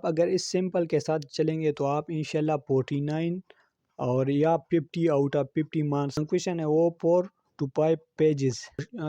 اگر اس سمپل کے ساتھ چلیں گے تو آپ انشاءاللہ 49 اور یا 50 آؤٹ آف 50 مارکس کوشچن ہے وہ 4 to 5 پیجز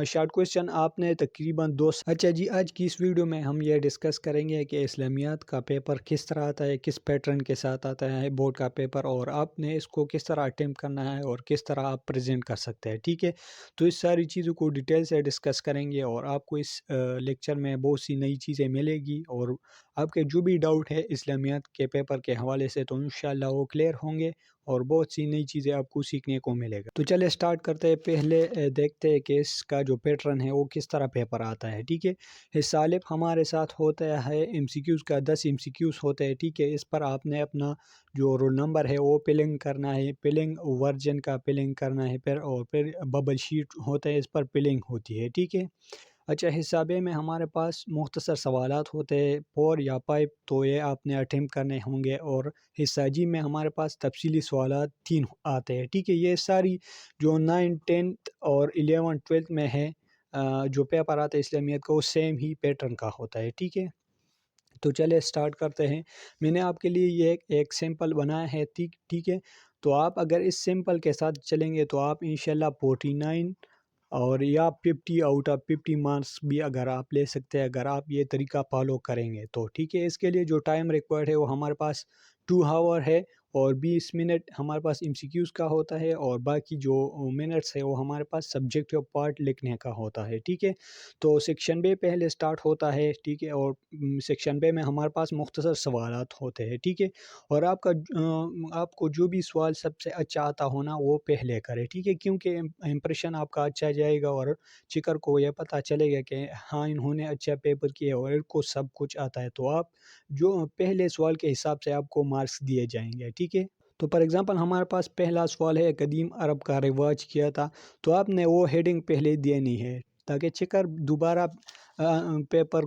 شارٹ کوشچن آپ نے تقریباً اچھا جی، آج کی اس ویڈیو میں ہم یہ ڈسکس کریں گے کہ اسلامیات کا پیپر کس طرح آتا ہے، کس پیٹرن کے ساتھ آتا ہے بورڈ کا پیپر، اور آپ نے اس کو کس طرح اٹیمپٹ کرنا ہے اور کس طرح آپ پریزنٹ کر سکتے ہیں. ٹھیک ہے، تو اس ساری چیزوں کو ڈیٹیل سے ڈسکس کریں گے اور آپ کو اس لیکچر میں بہت سی نئی چیزیں ملے گی، اور آپ کے جو بھی ڈاؤٹ ہے اسلامیات کے پیپر کے حوالے سے تو انشاءاللہ وہ کلیئر ہوں گے اور بہت سی نئی چیزیں آپ کو سیکھنے کو ملے گا. تو چلے سٹارٹ کرتے ہیں. پہلے دیکھتے ہیں کہ اس کا جو پیٹرن ہے وہ کس طرح پیپر آتا ہے. ٹھیک ہے، حصہ الف ہمارے ساتھ ہوتا ہے ایم سی کیوز کا، 10 ایم سی کیوز ہوتے ہیں. ٹھیک ہے، اس پر آپ نے اپنا جو رول نمبر ہے وہ پلنگ کرنا ہے، پلنگ ورژن کا پلنگ کرنا ہے، پھر ببل شیٹ ہوتا ہے اس پر پلنگ ہوتی ہے. ٹھیک ہے، اچھا حصہ بے میں ہمارے پاس مختصر سوالات ہوتے ہیں، پور یا پائپ، تو یہ آپ نے اٹیمپٹ کرنے ہوں گے، اور حصہ جی میں ہمارے پاس تفصیلی سوالات 3 آتے ہیں. ٹھیک ہے، یہ ساری جو 9 10 اور 11 12 میں ہے جو پیپر آتا ہے اسلامیت کا، وہ سیم ہی پیٹرن کا ہوتا ہے. ٹھیک ہے، تو چلے سٹارٹ کرتے ہیں. میں نے آپ کے لیے یہ ایک سمپل بنایا ہے. ٹھیک ہے، تو آپ اگر اس سمپل کے ساتھ چلیں گے تو آپ انشاءاللہ 49 اور یا 50 آؤٹ آف 50 مارکس بھی اگر آپ لے سکتے ہیں اگر آپ یہ طریقہ فالو کریں گے تو. ٹھیک ہے، اس کے لیے جو ٹائم ریکوائرڈ ہے وہ ہمارے پاس 2 آور ہے، اور 20 منٹ ہمارے پاس ایم سی کیوز کا ہوتا ہے، اور باقی جو منٹس ہے وہ ہمارے پاس سبجیکٹیو پارٹ لکھنے کا ہوتا ہے. ٹھیک ہے، تو سیکشن بے پہلے سٹارٹ ہوتا ہے. ٹھیک ہے، اور سیکشن بے میں ہمارے پاس مختصر سوالات ہوتے ہیں. ٹھیک ہے، اور آپ کو جو بھی سوال سب سے اچھا آتا ہونا وہ پہلے کرے. ٹھیک ہے، کیونکہ امپریشن آپ کا اچھا جائے گا اور چکر کو یہ پتہ چلے گا کہ ہاں انہوں نے اچھا پیپر کیا اور ان کو سب کچھ آتا ہے، تو آپ جو پہلے سوال کے حساب سے آپ کو مارکس دیے جائیں گے. ٹھیک ہے، تو فار ایگزامپل ہمارے پاس پہلا سوال ہے قدیم عرب کا رواج کیا تھا، تو آپ نے وہ ہیڈنگ پہلے دینی ہے تاکہ چکر دوبارہ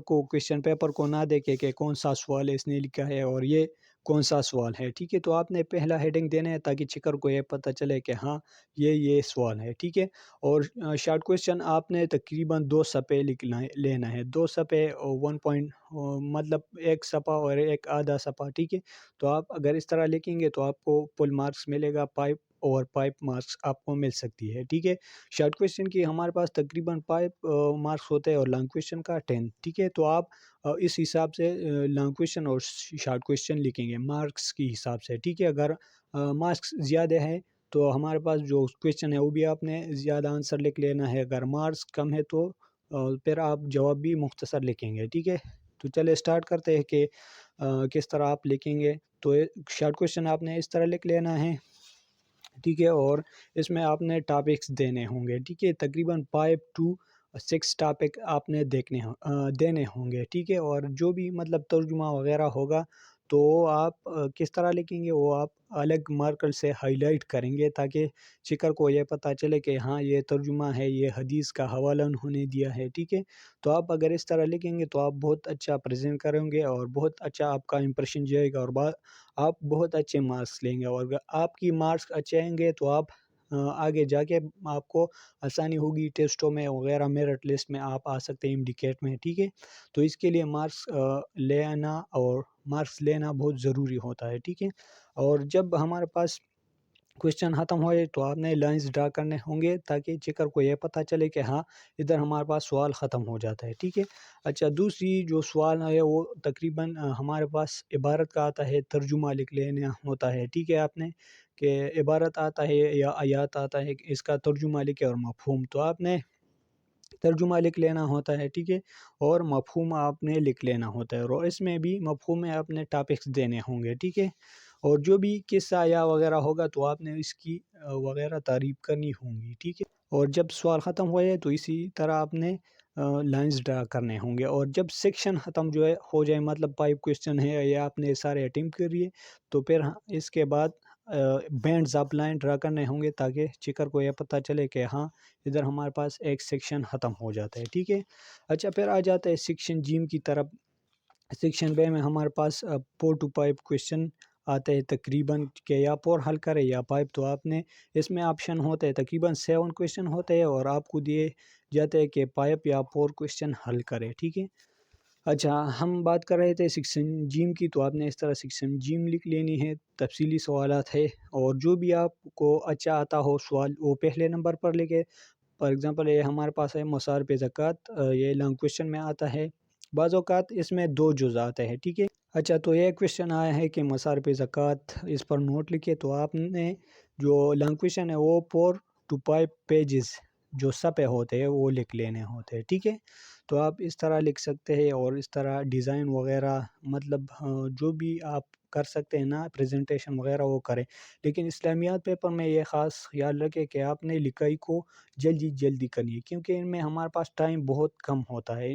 کوشچن پیپر کو نہ دیکھے کہ کون سا سوال اس نے لکھا ہے اور یہ کون سا سوال ہے. ٹھیک ہے، تو آپ نے پہلا ہیڈنگ دینا ہے تاکہ چکر کو یہ پتہ چلے کہ ہاں یہ سوال ہے. ٹھیک ہے، اور شارٹ کوشچن آپ نے تقریباً 2 صفحے لینا ہے، 2 صفحے 1 پوائنٹ مطلب 1 صفحہ اور ایک آدھا صفحہ. ٹھیک ہے، تو آپ اگر اس طرح لکھیں گے تو آپ کو فل مارکس ملے گا، پائپ مارکس آپ کو مل سکتی ہے. ٹھیک ہے، شارٹ کوشچن کی ہمارے پاس تقریباً 5 مارکس ہوتے ہیں اور لانگ کوشچن کا 10. ٹھیک ہے، تو آپ اس حساب سے لانگ کوشچن اور شارٹ کوشچن لکھیں گے مارکس کی حساب سے. ٹھیک ہے، اگر مارکس زیادہ ہے تو ہمارے پاس جو کوشچن ہے وہ بھی آپ نے زیادہ آنسر لکھ لینا ہے، اگر مارکس کم ہے تو پھر آپ جواب بھی مختصر لکھیں گے. ٹھیک ہے، تو چلے سٹارٹ کرتے ہیں کہ کس طرح آپ لکھیں گے. تو شارٹ کوشچن آپ نے اس طرح لکھ لینا ہے. ٹھیک ہے، اور اس میں آپ نے ٹاپکس دینے ہوں گے. ٹھیک ہے، تقریباً 5 to 6 ٹاپک آپ نے دینے ہوں گے. ٹھیک ہے، اور جو بھی مطلب ترجمہ وغیرہ ہوگا تو آپ کس طرح لکھیں گے وہ آپ الگ مارکر سے ہائی لائٹ کریں گے تاکہ چکر کو یہ پتہ چلے کہ ہاں یہ ترجمہ ہے، یہ حدیث کا حوالہ انہوں نے دیا ہے. ٹھیک ہے، تو آپ اگر اس طرح لکھیں گے تو آپ بہت اچھا پریزنٹ کریں گے اور بہت اچھا آپ کا امپریشن جائے گا اور آپ بہت اچھے مارکس لیں گے. اور اگر آپ کی مارکس اچھے آئیں گے تو آپ آگے جا کے آپ کو آسانی ہوگی ٹیسٹوں میں وغیرہ، میرٹ لسٹ میں آپ آ سکتے ہیں انڈیکیٹ میں. ٹھیک ہے، تو اس کے لیے مارکس لینا بہت ضروری ہوتا ہے. ٹھیک ہے، اور جب ہمارے پاس کوشچن ختم ہوئے تو آپ نے لائنز ڈرا کرنے ہوں گے تاکہ چکر کو یہ پتہ چلے کہ ہاں ادھر ہمارے پاس سوال ختم ہو جاتا ہے. ٹھیک ہے، اچھا دوسری جو سوال ہے وہ تقریباً ہمارے پاس عبارت کا آتا ہے، ترجمہ لکھ لینا ہوتا ہے. ٹھیک ہے، آپ نے کہ عبارت آتا ہے یا آیات آتا ہے، اس کا ترجمہ لکھے اور مفہوم، تو آپ نے ترجمہ لکھ لینا ہوتا ہے. ٹھیک ہے، اور مفہوم آپ نے لکھ لینا ہوتا ہے، اور اس میں بھی مفہوم میں آپ نے ٹاپکس دینے ہوں گے. ٹھیک ہے، اور جو بھی قصہ یا وغیرہ ہوگا تو آپ نے اس کی وغیرہ تعریف کرنی ہوں گی. ٹھیک ہے، اور جب سوال ختم ہوئے تو اسی طرح آپ نے لائنز ڈرا کرنے ہوں گے. اور جب سیکشن ختم ہو جائے مطلب 5 کوشچن ہے یا آپ نے سارے اٹیمپٹ کریے تو پھر اس کے بعد بینڈز آپ لائن ڈرا کرنے ہوں گے تاکہ چکر کو یہ پتہ چلے کہ ہاں ادھر ہمارے پاس ایک سیکشن ختم ہو جاتا ہے. ٹھیک ہے، اچھا پھر آ جاتا ہے سیکشن جیم کی طرف. سیکشن بے میں ہمارے پاس 4 to 5 کوشچن آتے ہیں تقریباً کہ یا پور حل کرے یا پائپ. تو آپ نے اس میں آپشن ہوتے ہیں تقریباً 7 کوشچن ہوتے ہیں اور آپ کو دیے جاتے ہیں کہ پائپ یا پور کوشچن حل کرے. ٹھیک ہے، اچھا، ہم بات کر رہے تھے سیکشن جیم کی، تو آپ نے اس طرح سیکشن جیم لکھ لینی ہے، تفصیلی سوالات ہے، اور جو بھی آپ کو اچھا آتا ہو سوال وہ پہلے نمبر پر لکھے۔ فار ایگزامپل یہ ہمارے پاس ہے مسار پہ زکوٰۃ، یہ لانگ کویشچن میں آتا ہے، بعض اوقات اس میں 2 جز آتے ہیں، ٹھیک ہے۔ اچھا، تو یہ کویشچن آیا ہے کہ مسار پہ زکوٰۃ، اس پر نوٹ لکھے، تو آپ نے جو لانگ کویشچن ہے وہ 4 to 5 پیجز جو صفحے ہوتے ہیں وہ لکھ لینے ہوتے ہیں، ٹھیک ہے۔ تو آپ اس طرح لکھ سکتے ہیں، اور اس طرح ڈیزائن وغیرہ مطلب جو بھی آپ کر سکتے ہیں نا، پریزنٹیشن وغیرہ وہ کریں، لیکن اسلامیات پیپر میں یہ خاص خیال رکھے کہ آپ نے لکھائی کو جلدی کرنی ہے، کیونکہ ان میں ہمارے پاس ٹائم بہت کم ہوتا ہے،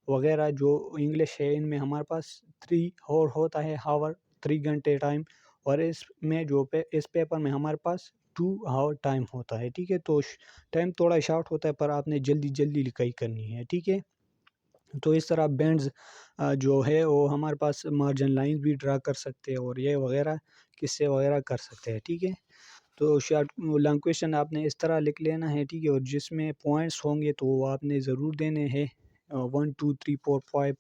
وغیرہ جو انگلش ہے ان میں ہمارے پاس 3 اور ہوتا ہے ہاور، 3 گھنٹے ٹائم، اور اس میں اس پیپر میں ہمارے پاس 2 ہاور ٹائم ہوتا ہے، ٹھیک ہے۔ تو ٹائم تھوڑا شارٹ ہوتا ہے، پر آپ نے جلدی لکھائی کرنی ہے، ٹھیک ہے۔ تو اس طرح بینڈز جو ہے وہ ہمارے پاس مارجن لائنز بھی ڈرا کر سکتے ہیں، اور یہ وغیرہ قصے وغیرہ کر سکتے ہیں، ٹھیک ہے۔ تو شارٹ لانگ کویشچن آپ نے اس طرح لکھ لینا ہے، ٹھیک ہے، اور جس میں پوائنٹس ہوں گے تو وہ آپ نے ضرور دینے ہیں، 1 2 3 4 5،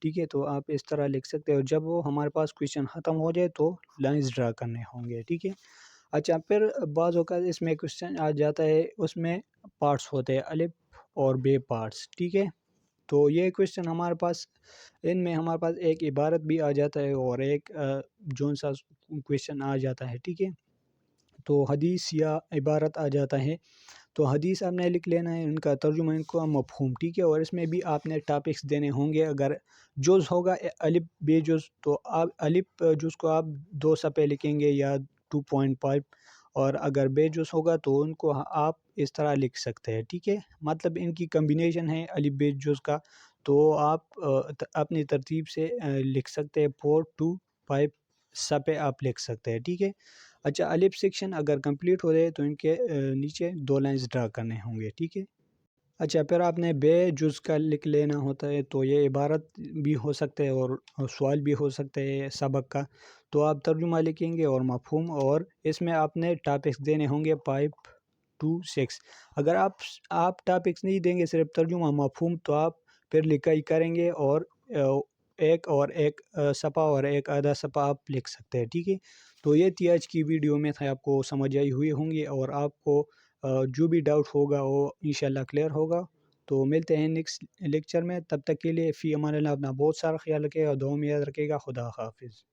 ٹھیک ہے۔ تو آپ اس طرح لکھ سکتے ہیں، اور جب وہ ہمارے پاس کویشچن ختم ہو جائے تو لائنز ڈرا کرنے ہوں گے، ٹھیک ہے۔ اچھا، پھر بعض اوقات اس میں کویشچن آ جاتا ہے، اس میں پارٹس ہوتے ہیں، الف اور بے پارٹس، ٹھیک ہے۔ تو یہ کویشچن ہمارے پاس، ان میں ہمارے پاس ایک عبارت بھی آ جاتا ہے، اور ایک جون سا کویشچن آ جاتا ہے، ٹھیک ہے۔ تو حدیث یا عبارت آ جاتا ہے، تو حدیث آپ نے لکھ لینا ہے، ان کا ترجمہ، ان کا مفہوم، ٹھیک ہے، اور اس میں بھی آپ نے ٹاپکس دینے ہوں گے۔ اگر جز ہوگا الف بے جز، تو آپ الف جز کو آپ 2 صفحے لکھیں گے یا 2.5، اور اگر بے جز ہوگا تو ان کو آپ اس طرح لکھ سکتے ہیں، ٹھیک ہے۔ مطلب ان کی کمبینیشن ہے الف بے جز کا، تو آپ اپنی ترتیب سے لکھ سکتے ہیں، 4 to 5 صفحے آپ لکھ سکتے ہیں، ٹھیک ہے۔ اچھا، الف سیکشن اگر کمپلیٹ ہو جائے تو ان کے نیچے 2 لائنز ڈرا کرنے ہوں گے، ٹھیک ہے۔ اچھا، پھر آپ نے بے جز کا لکھ لینا ہوتا ہے، تو یہ عبارت بھی ہو سکتے ہے اور سوال بھی ہو سکتے ہے سبق کا، تو آپ ترجمہ لکھیں گے اور مفہوم، اور اس میں آپ نے ٹاپکس دینے ہوں گے 5 to 6۔ اگر آپ ٹاپکس نہیں دیں گے، صرف ترجمہ مفہوم، تو آپ پھر لکھائی کریں گے، اور ایک صفحہ اور ایک آدھا صفحہ آپ لکھ سکتے ہیں، ٹھیک ہے۔ تو یہ تھی آج کی ویڈیو میں تھا، آپ کو سمجھ آئی ہوئی ہوں گی، اور آپ کو جو بھی ڈاؤٹ ہوگا وہ انشاءاللہ کلیئر ہوگا۔ تو ملتے ہیں نیکسٹ لیکچر میں، تب تک کے لیے فی امان اللہ، اپنا بہت سارا خیال رکھے گا، دعاؤں میں یاد رکھے گا۔ خدا حافظ۔